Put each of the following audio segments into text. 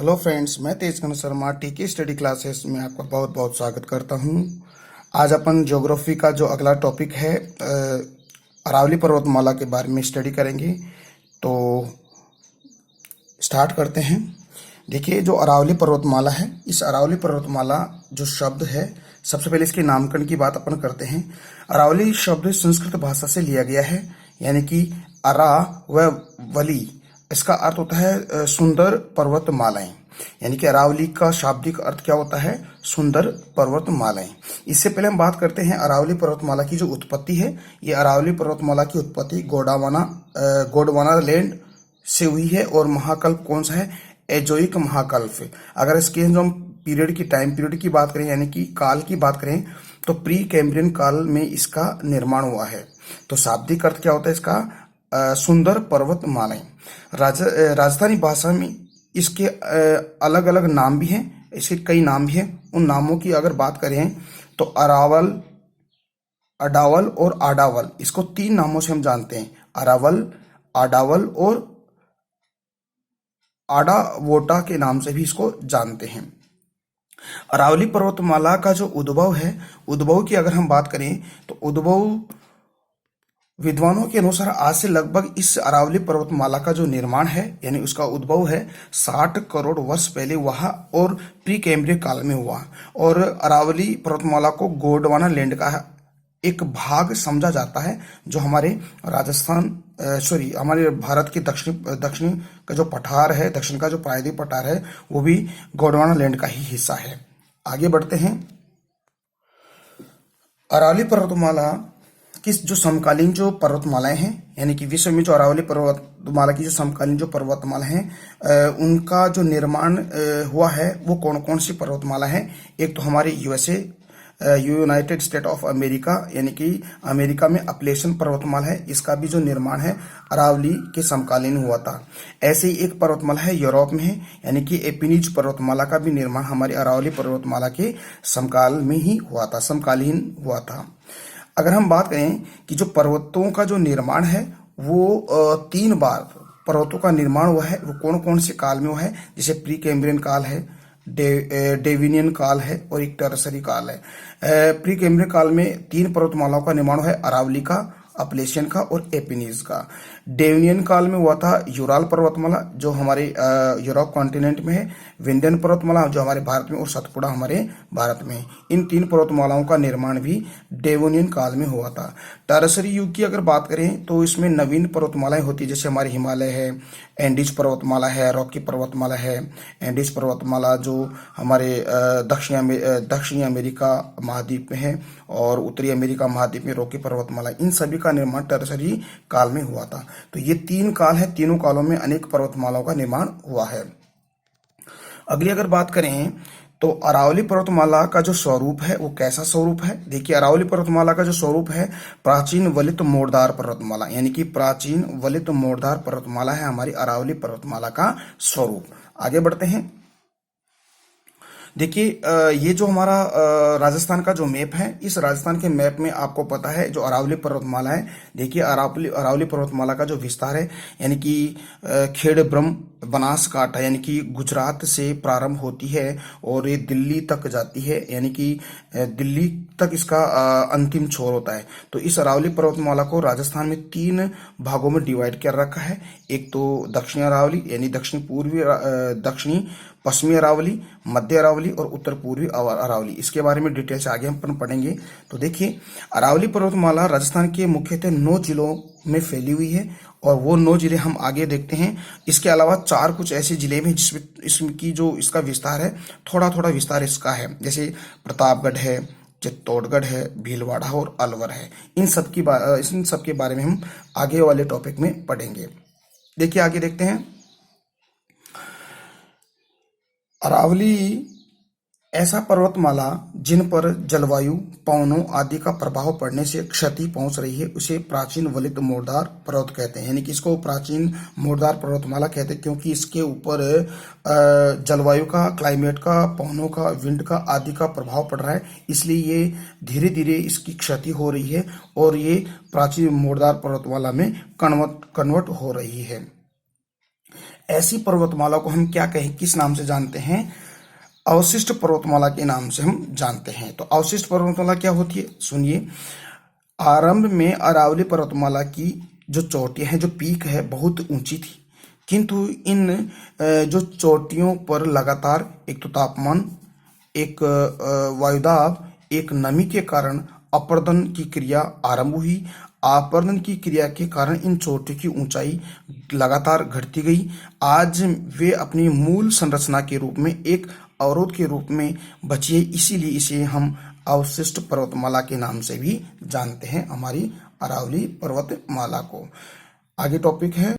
Hello friends, मैं तेजघन शर्मा टीके study classes में आपका बहुत बहुत स्वागत करता हूं। आज अपन ज्योग्राफी का जो अगला टॉपिक है अरावली पर्वतमाला के बारे में स्टडी करेंगे। तो स्टार्ट करते हैं। देखिए, जो अरावली पर्वतमाला है, इस अरावली पर्वतमाला जो शब्द है, सबसे पहले इसके नामकरण की बात अपन करते हैं। अरावली शब्द संस्कृत भाषा से लिया गया है, यानी कि अरा व वली। इसका अर्थ होता है सुंदर पर्वतमालाएं। यानी कि अरावली का शाब्दिक अर्थ क्या होता है? सुंदर पर्वतमालाएं। इससे पहले हम बात करते हैं अरावली पर्वतमाला की जो उत्पत्ति है। ये अरावली पर्वतमाला की उत्पत्ति गोंडवाना लैंड से हुई है। और महाकल्प कौन सा है? एजोइक महाकल्प। अगर इसके जो हम टाइम पीरियड की बात करें, यानी कि काल की बात करें, तो प्री कैम्ब्रियन काल में इसका निर्माण हुआ है। तो शाब्दिक अर्थ क्या होता है इसका? सुंदर पर्वतमालाएं। राजस्थानी भाषा में इसके अलग अलग नाम भी हैं, इसके कई नाम भी हैं। उन नामों की अगर बात करें तो अरावल, अडावल और आडावल, इसको तीन नामों से हम जानते हैं। अरावल, आडावल और आडावोटा के नाम से भी इसको जानते हैं। अरावली पर्वतमाला का जो उद्भव है, उद्भव की अगर हम बात करें तो उद्भव विद्वानों के अनुसार आज से लगभग इस अरावली पर्वतमाला का जो निर्माण है, यानी उसका उद्भव है 60 करोड़ वर्ष पहले हुआ और प्री कैम्ब्रियन काल में हुआ। और अरावली पर्वतमाला को गोंडवाना लैंड का एक भाग समझा जाता है, जो हमारे हमारे भारत के दक्षिणी का जो पठार है, दक्षिण का जो प्रायद्वीप पठार है, वो भी गोंडवाना लैंड का ही हिस्सा है। आगे बढ़ते हैं। अरावली पर्वतमाला की जो समकालीन जो पर्वतमालाएं हैं, यानी कि विश्व में जो अरावली पर्वतमाला की जो समकालीन जो पर्वतमाला हैं, उनका जो निर्माण हुआ है, वो कौन कौन सी पर्वतमाला है? एक तो हमारे USA, United state of America, यानी कि अमेरिका में अपलेशन पर्वतमाला है। इसका भी जो निर्माण है अरावली के समकालीन हुआ था। ऐसे ही एक पर्वतमाला है यूरोप में है, यानी कि एपिनीज पर्वतमाला का भी निर्माण हमारी अरावली पर्वतमाला के समकाल में ही हुआ था, समकालीन हुआ था। अगर हम बात करें कि जो पर्वतों का जो निर्माण है, वो 3 बार पर्वतों का निर्माण हुआ है। वो कौन कौन से काल में हुआ है? जैसे प्री कैम्ब्रियन काल है, डेविनियन काल है और एक टर्सरी काल है। प्री कैम्ब्रियन काल में 3 पर्वतमालाओं का निर्माण हुआ है, अरावली का, अपलेशियन का और एपिनीज का। डेविनियन काल में हुआ था यूराल पर्वतमाला, जो हमारे यूरोप कॉन्टिनेंट में है, विंध्यन पर्वतमाला जो हमारे भारत में, और सतपुड़ा हमारे भारत में है। इन 3 पर्वतमालाओं का निर्माण भी डेवोनियन काल में हुआ था। टर्सरी युग की अगर बात करें तो इसमें नवीन पर्वतमालाएं होती है, जैसे हमारे हिमालय है, एंडीज पर्वतमाला है, रॉकी पर्वतमाला है। एंडीज पर्वतमाला जो हमारे दक्षिणी अमेरिका महाद्वीप में है, और उत्तरी अमेरिका महाद्वीप में रॉकी पर्वतमाला, इन सभी का निर्माण टर्सरी काल में हुआ था। तो ये 3 काल है, तीनों कालों में अनेक पर्वतमालाओं का निर्माण हुआ है। अगली अगर बात करें तो अरावली पर्वतमाला का जो स्वरूप है, वो कैसा स्वरूप है? देखिए, अरावली पर्वतमाला का जो स्वरूप है, प्राचीन वलित मोड़दार पर्वतमाला, यानी कि प्राचीन वलित मोड़दार पर्वतमाला है हमारी अरावली पर्वतमाला का स्वरूप। आगे बढ़ते हैं। देखिए, ये जो हमारा राजस्थान का जो मैप है, इस राजस्थान के मैप में आपको पता है जो अरावली पर्वतमाला है। देखिए, अरावली पर्वतमाला का जो विस्तार है, यानी कि खेड़ब्रह्म बनासकांठा, यानी कि गुजरात से प्रारंभ होती है और ये दिल्ली तक जाती है, यानी कि दिल्ली तक इसका अंतिम छोर होता है। तो इस अरावली पर्वतमाला को राजस्थान में 3 भागों में डिवाइड कर रखा है। एक तो दक्षिणी अरावली, यानी दक्षिणी पश्चिमी अरावली, मध्य अरावली और उत्तर पूर्वी अरावली। इसके बारे में डिटेल से आगे हम पढ़ेंगे। तो देखिए, अरावली पर्वतमाला राजस्थान के मुख्यतः 9 जिलों में फैली हुई है, और वो 9 जिले हम आगे देखते हैं। इसके अलावा 4 कुछ ऐसे जिले में जिसमें इसकी जो इसका विस्तार है, थोड़ा थोड़ा विस्तार इसका है, जैसे प्रतापगढ़ है, चित्तौड़गढ़ है, भीलवाड़ा और अलवर है। इन सब के बारे में हम आगे वाले टॉपिक में पढ़ेंगे। देखिए, आगे देखते हैं। अरावली ऐसा पर्वतमाला जिन पर जलवायु, पवनों आदि का प्रभाव पड़ने से क्षति पहुंच रही है, उसे प्राचीन वलित मोड़दार पर्वत कहते हैं। यानी कि इसको प्राचीन मोड़दार पर्वतमाला कहते हैं, क्योंकि इसके ऊपर जलवायु का, क्लाइमेट का, पवनों का, विंड का आदि का प्रभाव पड़ रहा है। इसलिए ये धीरे धीरे इसकी क्षति हो रही है और ये प्राचीन मोड़दार पर्वतमाला में कन्वर्ट हो रही है। ऐसी पर्वतमाला को हम क्या कहें, किस नाम से जानते हैं? अवशिष्ट पर्वतमाला के नाम से हम जानते हैं। तो अवशिष्ट पर्वतमाला क्या होती है, सुनिए। आरंभ में अरावली पर्वतमाला की जो चोटियां हैं, जो पीक है, बहुत ऊंची थी, किंतु इन जो चोटियों पर लगातार एक तो तापमान, एक वायुदाब, एक नमी के कारण अपर्दन की क्रिया आरंभ हुई। अपर्दन की क्रिया के कारण इन चोटियों की ऊंचाई लगातार घटती गई। आज वे अपनी मूल संरचना के रूप में एक अवरोध के रूप में बची है, इसीलिए इसे हम अवशिष्ट पर्वतमाला के नाम से भी जानते हैं, हमारी अरावली पर्वतमाला को। आगे टॉपिक है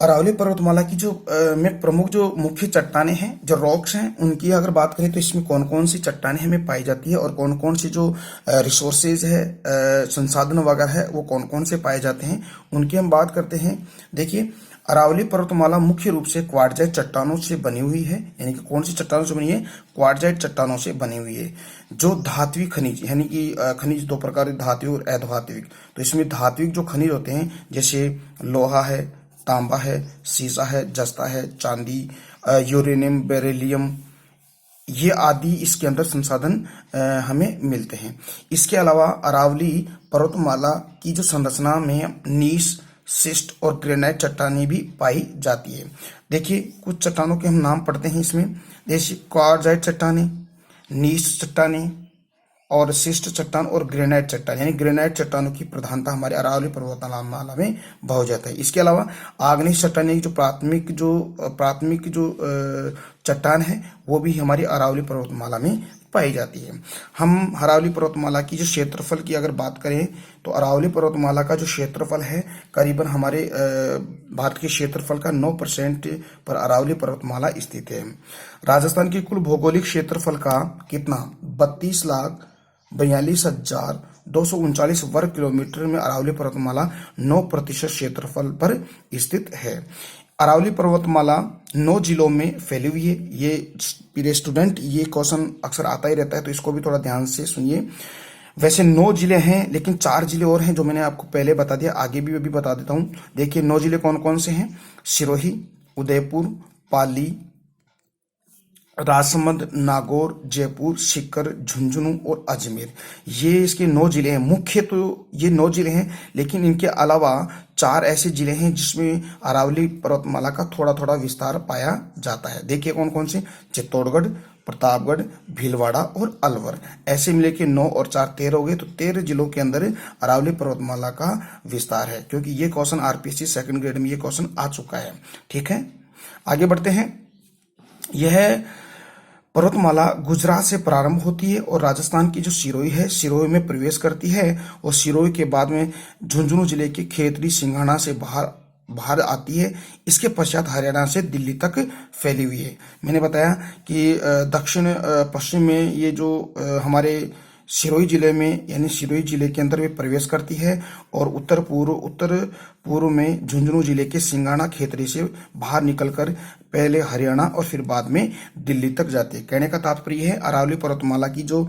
अरावली पर्वतमाला की जो में प्रमुख जो मुख्य चट्टानें हैं, जो रॉक्स हैं, उनकी अगर बात करें तो इसमें कौन कौन सी चट्टानें हमें पाई जाती है और कौन कौन सी जो रिसोर्सेज है, संसाधन वगैरह है, वो कौन कौन से पाए जाते हैं, उनकी हम बात करते हैं। देखिए, अरावली पर्वतमाला मुख्य रूप से क्वार्टजाइट चट्टानों से बनी हुई है। यानी कि कौन सी चट्टानों से बनी है? क्वार्टजाइट चट्टानों से बनी हुई है। जो धात्विक खनिज, यानी कि खनिज दो प्रकार के, धात्विक और अधात्विक। तो इसमें धात्विक जो खनिज होते हैं, जैसे लोहा है, तांबा है, सीसा है, जस्ता है, चांदी, यूरेनियम, बेरिलियम, ये आदि इसके अंदर संसाधन हमें मिलते हैं। इसके अलावा अरावली पर्वतमाला की जो संरचना में नीस, सिस्ट और ग्रेनाइट चट्टानें भी पाई जाती है। देखिए, कुछ चट्टानों के हम नाम पढ़ते हैं इसमें, जैसे क्वार्टजाइट चट्टानें, नीस चट्टानें और शिष्ट चट्टान और ग्रेनाइट चट्टान। यानी ग्रेनाइट चट्टानों की प्रधानता हमारे अरावली पर्वतमाला में बहुत जाता है। इसके अलावा आग्नेय चट्टान, जो प्राथमिक जो चट्टान है, वो भी हमारी अरावली पर्वतमाला में पाई जाती है। हम अरावली पर्वतमाला की जो क्षेत्रफल की अगर बात करें तो अरावली पर्वतमाला का जो क्षेत्रफल है, करीबन हमारे भारत के क्षेत्रफल का 9% पर अरावली पर्वतमाला स्थित है। राजस्थान की कुल भौगोलिक क्षेत्रफल का कितना? 32,42,239 वर्ग किलोमीटर में अरावली पर्वतमाला 9% क्षेत्रफल पर स्थित है। अरावली पर्वतमाला 9 जिलों में फैली हुई है। ये प्रिय स्टूडेंट, ये क्वेश्चन अक्सर आता ही रहता है, तो इसको भी थोड़ा ध्यान से सुनिए। वैसे 9 जिले हैं, लेकिन 4 जिले और हैं जो मैंने आपको पहले बता दिया, आगे भी अभी बता देता हूँ। देखिए, 9 जिले कौन कौन से हैं? सिरोही, उदयपुर, पाली, राजसमंद, नागौर, जयपुर, सीकर, झुंझुनू और अजमेर। ये इसके 9 जिले हैं। मुख्य तो ये 9 जिले हैं, लेकिन इनके अलावा 4 ऐसे जिले हैं जिसमें अरावली पर्वतमाला का थोड़ा थोड़ा विस्तार पाया जाता है। देखिए कौन कौन से? चित्तौड़गढ़, प्रतापगढ़, भीलवाड़ा और अलवर। ऐसे मिले के 9 और 4 13 हो गए। तो 13 जिलों के अंदर अरावली पर्वतमाला का विस्तार है, क्योंकि ये क्वेश्चन आरपीएससी सेकंड ग्रेड में ये क्वेश्चन आ चुका है। ठीक है, आगे बढ़ते हैं। यह पर्वतमाला गुजरात से प्रारंभ होती है और राजस्थान की जो सिरोही है, सिरोही में प्रवेश करती है और सिरोही के बाद में झुंझुनू जिले के खेतड़ी, सिंघाना से बाहर आती है। इसके पश्चात हरियाणा से दिल्ली तक फैली हुई है। मैंने बताया कि दक्षिण पश्चिम में ये जो हमारे सिरोही जिले में, यानी सिरोही जिले के अंदर वे प्रवेश करती है और उत्तर पूर्व में झुंझुनू जिले के सिंघाना खेतड़ी से बाहर निकलकर पहले हरियाणा और फिर बाद में दिल्ली तक जाती है। कहने का तात्पर्य है, अरावली पर्वतमाला की जो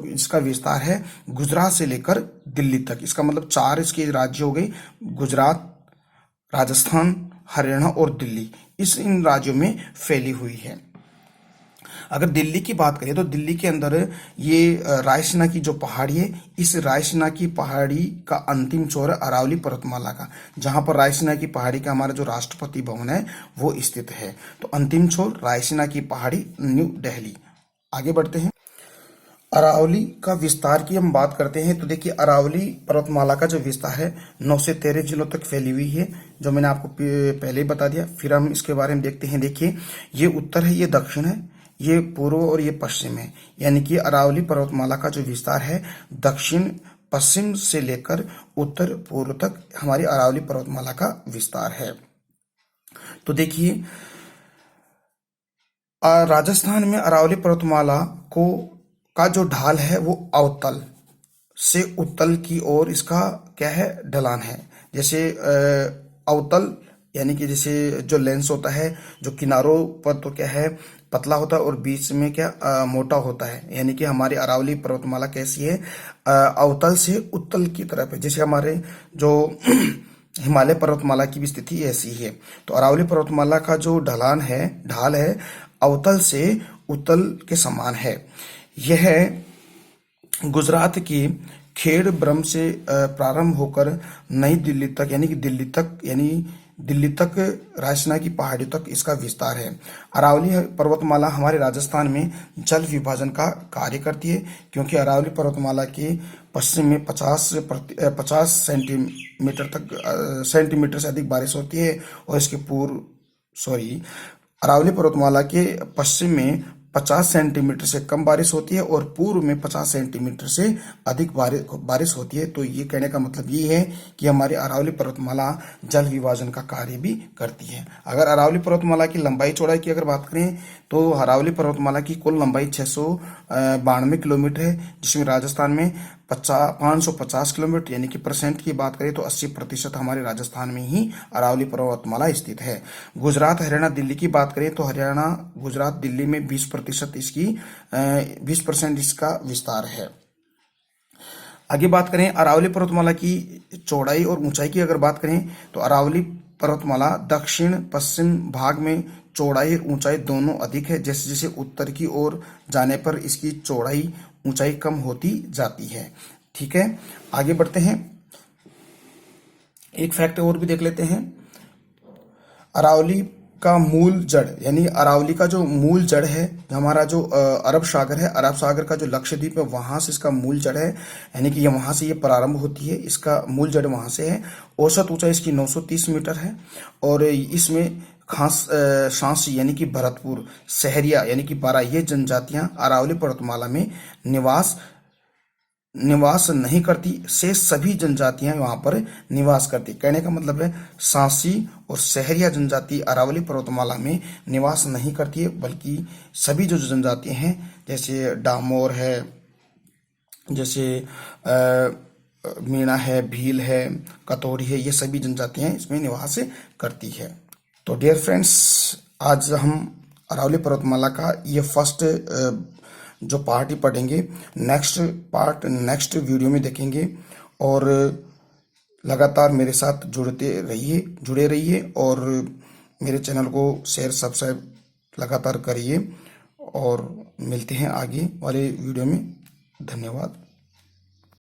इसका विस्तार है गुजरात से लेकर दिल्ली तक। इसका मतलब 4 इसके राज्य हो गए, गुजरात, राजस्थान, हरियाणा और दिल्ली। इन राज्यों में फैली हुई है। अगर दिल्ली की बात करें तो दिल्ली के अंदर ये रायसीना की जो पहाड़ी है, इस रायसीना की पहाड़ी का अंतिम छोर है अरावली पर्वतमाला का, जहां पर रायसीना की पहाड़ी का हमारा जो राष्ट्रपति भवन है वो स्थित है। तो अंतिम छोर रायसीना की पहाड़ी, न्यू दिल्ली। आगे बढ़ते हैं। अरावली का विस्तार की हम बात करते हैं तो देखिए, अरावली पर्वतमाला का जो विस्तार है 9 से 13 जिलों तक फैली हुई है, जो मैंने आपको पहले ही बता दिया। फिर हम इसके बारे में देखते हैं। देखिए, ये उत्तर है, ये दक्षिण है, ये पूर्व और ये पश्चिम है। यानी कि अरावली पर्वतमाला का जो विस्तार है दक्षिण पश्चिम से लेकर उत्तर पूर्व तक हमारी अरावली पर्वतमाला का विस्तार है। तो देखिए, राजस्थान में अरावली पर्वतमाला का जो ढाल है वो अवतल से उत्तल की ओर इसका क्या है? ढलान है। जैसे अवतल यानी कि जैसे जो लेंस होता है, जो किनारों पर तो क्या है? पतला होता है और बीच में क्या मोटा होता है। यानी कि हमारी अरावली पर्वतमाला कैसी है? अवतल से उत्तल की तरफ है। जैसे हमारे जो हिमालय पर्वतमाला की भी स्थिति ऐसी है। तो अरावली पर्वतमाला का जो ढाल है अवतल से उत्तल के समान है। यह गुजरात की खेड़ ब्रह्म से प्रारंभ होकर नई दिल्ली तक दिल्ली तक राजस्थान की पहाड़ियों तक इसका विस्तार है। अरावली पर्वतमाला हमारे राजस्थान में जल विभाजन का कार्य करती है, क्योंकि अरावली पर्वतमाला के पश्चिम में 50 सेंटीमीटर से अधिक बारिश होती है और अरावली पर्वतमाला के पश्चिम में 50 सेंटीमीटर से कम बारिश होती है और पूर्व में 50 सेंटीमीटर से अधिक बारिश होती है। तो ये कहने का मतलब ये है कि हमारी अरावली पर्वतमाला जल विभाजन का कार्य भी करती है। अगर अरावली पर्वतमाला की लंबाई चौड़ाई की अगर बात करें तो अरावली पर्वतमाला की कुल लंबाई 692 किलोमीटर है, जिसमें राजस्थान में 550 किलोमीटर यानी कि परसेंट की बात करें तो 80% हमारे राजस्थान में ही अरावली पर्वतमाला स्थित है। गुजरात, हरियाणा, दिल्ली की बात करें तो हरियाणा, गुजरात, दिल्ली में 20% इसका विस्तार है। आगे बात करें अरावली पर्वतमाला की चौड़ाई और ऊंचाई की अगर बात करें तो अरावली पर्वतमाला दक्षिण पश्चिम भाग में चौड़ाई और ऊंचाई दोनों अधिक है। जैसे जैसे उत्तर की ओर जाने पर इसकी चौड़ाई ऊंचाई कम होती जाती है। ठीक है, आगे बढ़ते हैं। एक फैक्ट और भी देख लेते हैं। अरावली का मूल जड़ यानी अरावली का जो मूल जड़ है, हमारा जो अरब सागर है, अरब सागर का जो लक्षद्वीप है वहां से इसका मूल जड़ है, यानी कि वहां से ये प्रारंभ होती है, इसका मूल जड़ वहां से है। औसत ऊंचाई इसकी 930 मीटर है और इसमें शांसी यानी कि भरतपुर, सहरिया यानी कि बारा, ये जनजातियां अरावली पर्वतमाला में निवास नहीं करती, शेष सभी जनजातियां वहां पर निवास करती। कहने का मतलब है सांसी और सहरिया जनजाति अरावली पर्वतमाला में निवास नहीं करती है, बल्कि सभी जो जनजातियां हैं जैसे डामोर है, जैसे मीणा है, भील है, कतोरी है, ये सभी जनजातियां इसमें निवास करती है। तो डियर फ्रेंड्स, आज हम अरावली पर्वतमाला का ये फर्स्ट जो पार्ट ही पढ़ेंगे। नेक्स्ट पार्ट नेक्स्ट वीडियो में देखेंगे और लगातार मेरे साथ जुड़े रहिए और मेरे चैनल को शेयर सब्सक्राइब लगातार करिए और मिलते हैं आगे वाले वीडियो में। धन्यवाद।